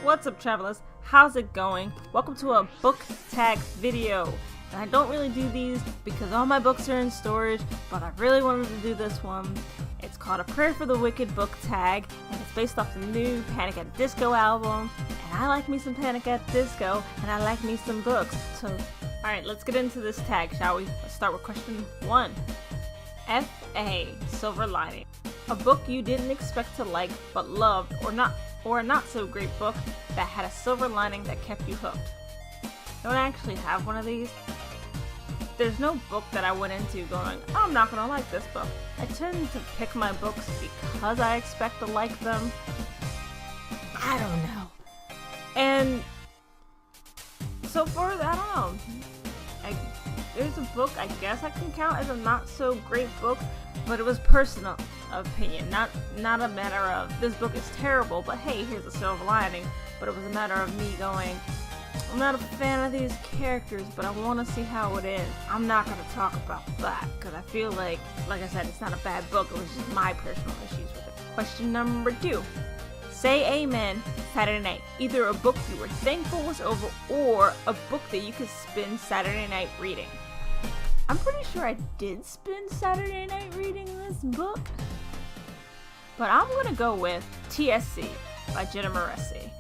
What's up, travelers? How's it going? Welcome to a book tag video. And I don't really do these because all my books are in storage, but I really wanted to do this one. It's called A Prayer for the Wicked book tag, and it's based off the new Panic at Disco album. And I like me some Panic at Disco, and I like me some books. So, alright, let's get into this tag, shall we? Let's start with question 1. F.A. Silver Lining. A book you didn't expect to like, but loved, or a not so great book that had a silver lining that kept you hooked. Don't actually have one of these. There's no book that I went into going, oh, I'm not gonna like this book. I tend to pick my books because I expect to like them. I don't know. And so far, I don't know. There's a book I guess I can count as a not so great book, but it was personal opinion, not a matter of this book is terrible, but hey, here's a silver lining. But it was a matter of me going, I'm not a fan of these characters, but I want to see how it ends. I'm not going to talk about that because I feel like I said, it's not a bad book. It was just my personal issues with it. Question number 2. Say Amen Saturday night. Either a book you were thankful was over or a book that you could spend Saturday night reading. I'm pretty sure I did spend Saturday night reading this book, but I'm going to go with TSC by Jenna Moreci.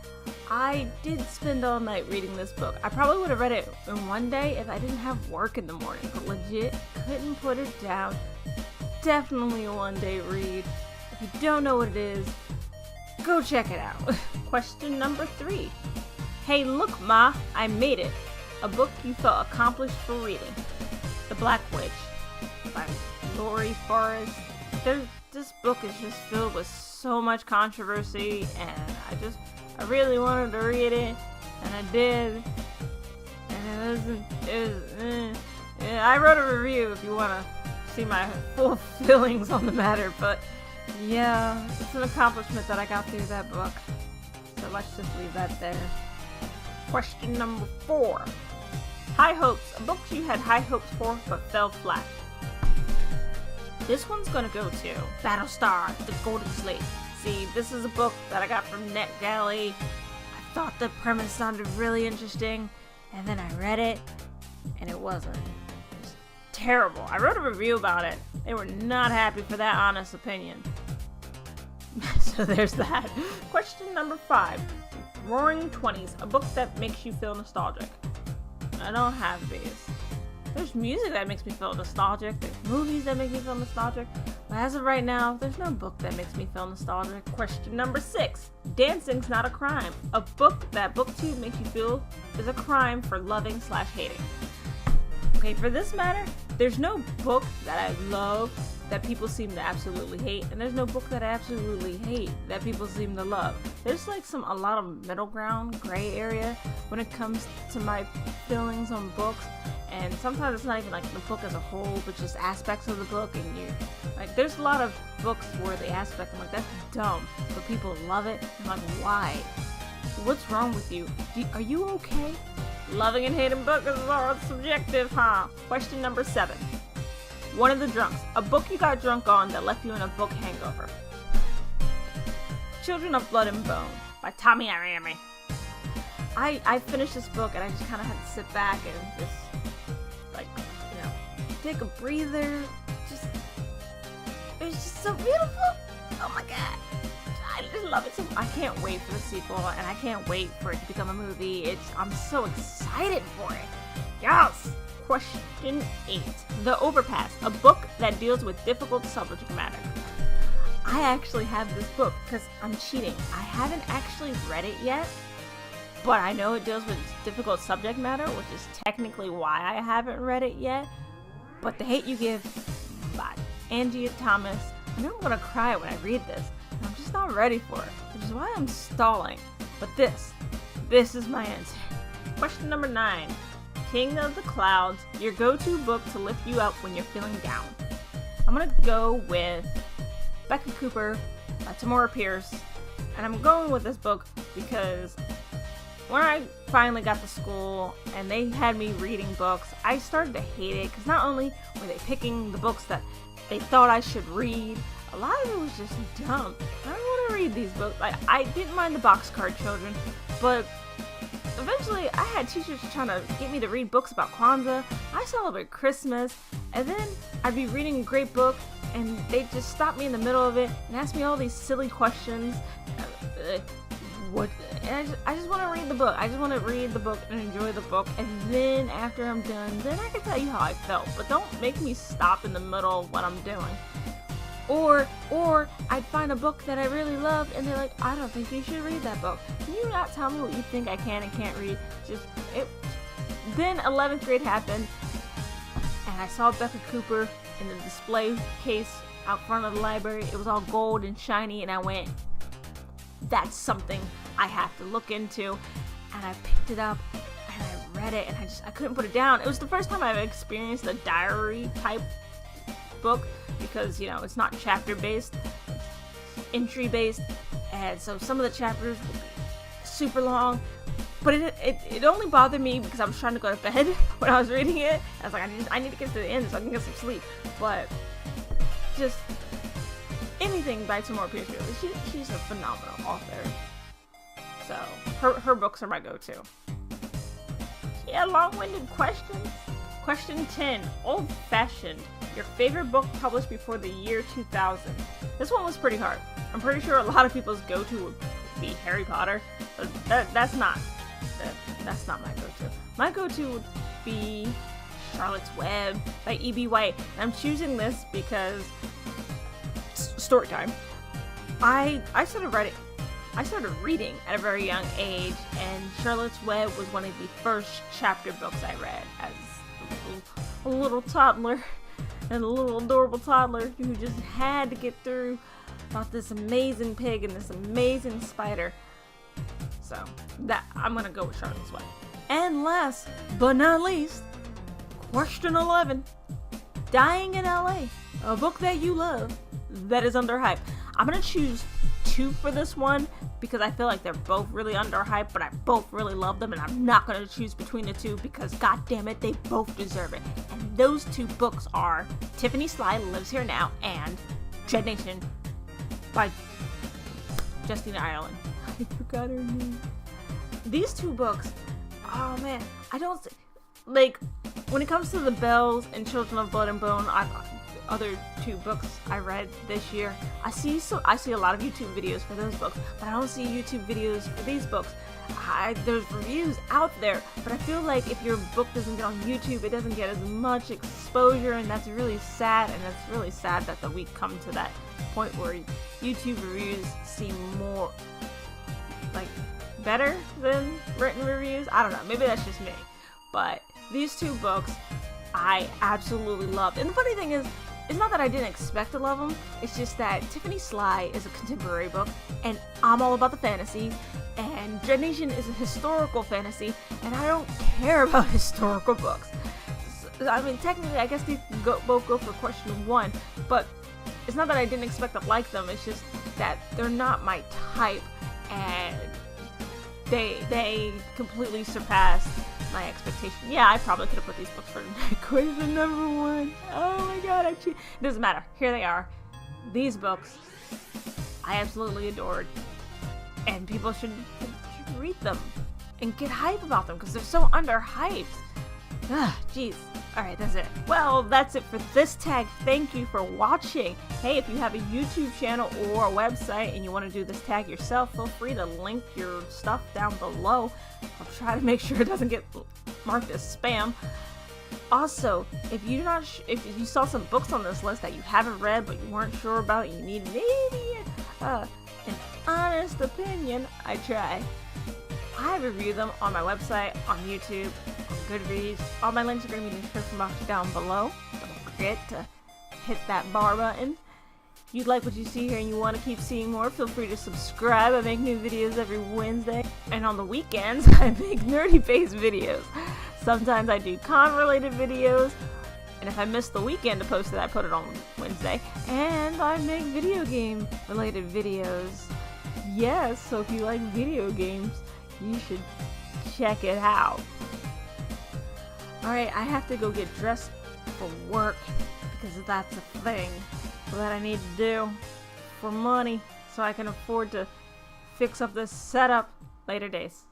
I did spend all night reading this book. I probably would have read it in one day if I didn't have work in the morning, but legit couldn't put it down. Definitely a one-day read. If you don't know what it is, go check it out. Question number 3. Hey, look, Ma, I made it. A book you felt accomplished for reading. The Black Witch by Lori Forrest. This book is just filled with so much controversy, and I really wanted to read it, and I did, and I wrote a review if you want to see my full feelings on the matter, but yeah, it's an accomplishment that I got through that book, so let's just leave that there. Question number 4. High Hopes, a book you had high hopes for but fell flat. This one's gonna go to Battlestar, The Golden Slate. See, this is a book that I got from NetGalley. I thought the premise sounded really interesting, and then I read it, and it wasn't. It was terrible. I wrote a review about it. They were not happy for that honest opinion. So there's that. Question number 5. Roaring Twenties, a book that makes you feel nostalgic. I don't have these. There's music that makes me feel nostalgic. There's movies that make me feel nostalgic. But as of right now, there's no book that makes me feel nostalgic. Question number 6. Dancing's Not a Crime. A book that booktube makes you feel is a crime for loving/hating. Okay, for this matter, there's no book that I love that people seem to absolutely hate, and there's no book that I absolutely hate that people seem to love. There's like a lot of middle ground, gray area when it comes to my feelings on books, and sometimes it's not even like the book as a whole, but just aspects of the book, and there's a lot of books where the aspect, I'm like, that's dumb, but people love it. I'm like, why? What's wrong with you? Are you okay? Loving and hating books is all subjective, huh? Question number 7. One of the Drunks, a book you got drunk on that left you in a book hangover. Children of Blood and Bone by Tommy Arami. I finished this book and I just kind of had to sit back and just, take a breather. It was just so beautiful. Oh my god. I just love it so much. I can't wait for the sequel, and I can't wait for it to become a movie. I'm so excited for it. Yes! Question 8. The Overpass, a book that deals with difficult subject matter. I actually have this book because I'm cheating. I haven't actually read it yet, but I know it deals with difficult subject matter, which is technically why I haven't read it yet. But The Hate You Give by Angie Thomas. I know I'm gonna cry when I read this. I'm just not ready for it, which is why I'm stalling. But this is my answer. Question number 9. King of the Clouds, your go-to book to lift you up when you're feeling down. I'm gonna go with Becca Cooper by Tamora Pierce, and I'm going with this book because when I finally got to school and they had me reading books, I started to hate it because not only were they picking the books that they thought I should read, a lot of it was just dumb. I don't want to read these books. I didn't mind the Boxcar Children, But eventually, I had teachers trying to get me to read books about Kwanzaa. I celebrate Christmas, and then I'd be reading a great book, and they'd just stop me in the middle of it and ask me all these silly questions. What? And I just want to read the book. I just want to read the book and enjoy the book, and then after I'm done, then I can tell you how I felt. But don't make me stop in the middle of what I'm doing. Or I'd find a book that I really loved, and they're like, I don't think you should read that book. Can you not tell me what you think I can and can't read? Then 11th grade happened, and I saw Becca Cooper in the display case out front of the library. It was all gold and shiny, and I went, that's something I have to look into. And I picked it up, and I read it, and I couldn't put it down. It was the first time I've experienced a diary type book, because, you know, it's not chapter based, entry based, and so some of the chapters would be super long, but it only bothered me because I was trying to go to bed when I was reading it. I was like, I need to get to the end so I can get some sleep. But just anything by Tamora Pierce, really. She's a phenomenal author, so her books are my go-to. Yeah, long-winded questions. Question 10, old-fashioned. Your favorite book published before the year 2000. This one was pretty hard. I'm pretty sure a lot of people's go-to would be Harry Potter, but that's not my go-to. My go-to would be Charlotte's Web by E.B. White. And I'm choosing this because story time. I started reading at a very young age, and Charlotte's Web was one of the first chapter books I read as a little toddler. And a little adorable toddler who just had to get through about this amazing pig and this amazing spider. So that I'm gonna go with Charlotte's Web. And last but not least, question 11, Dying in LA, a book that you love that is underhyped. I'm gonna choose 2 for this one because I feel like they're both really underhyped, but I both really love them, and I'm not gonna choose between the 2 because god damn it, they both deserve it. And those 2 books are Tiffany Sly Lives Here Now and Dread Nation by Justina Ireland. I forgot her name. These 2 books, oh man, I don't like when it comes to the Bells and Children of Blood and Bone. Other 2 books I read this year. I see a lot of YouTube videos for those books, but I don't see YouTube videos for these books. There's reviews out there, but I feel like if your book doesn't get on YouTube, it doesn't get as much exposure, and that's really sad. And it's really sad that we've come to that point where YouTube reviews seem more like better than written reviews. I don't know, maybe that's just me, but these 2 books I absolutely loved. And the funny thing is, it's not that I didn't expect to love them, it's just that Tiffany Sly is a contemporary book, and I'm all about the fantasy, and Dread Nation is a historical fantasy, and I don't care about historical books. So, I mean, technically, I guess they both go for question 1, but it's not that I didn't expect to like them, it's just that they're not my type, and they completely surpassed my expectation. Yeah, I probably could have put these books for question number 1. Oh my god, it doesn't matter. Here they are. These books I absolutely adored, and people should read them and get hype about them because they're so underhyped. Jeez. Alright, that's it. Well, that's it for this tag. Thank you for watching. Hey, if you have a YouTube channel or a website and you want to do this tag yourself, feel free to link your stuff down below. I'll try to make sure it doesn't get marked as spam. Also, if you saw some books on this list that you haven't read but you weren't sure about, you need maybe an honest opinion, I try. I review them on my website, on YouTube, on Goodreads. All my links are going to be in the description box down below. Don't forget to hit that bar button. If you like what you see here and you want to keep seeing more, feel free to subscribe. I make new videos every Wednesday. And on the weekends, I make nerdy-based videos. Sometimes I do con-related videos. And if I miss the weekend to post it, I put it on Wednesday. And I make video game-related videos. Yes, so if you like video games, you should check it out. Alright, I have to go get dressed for work because that's a thing that I need to do for money so I can afford to fix up this setup Later days.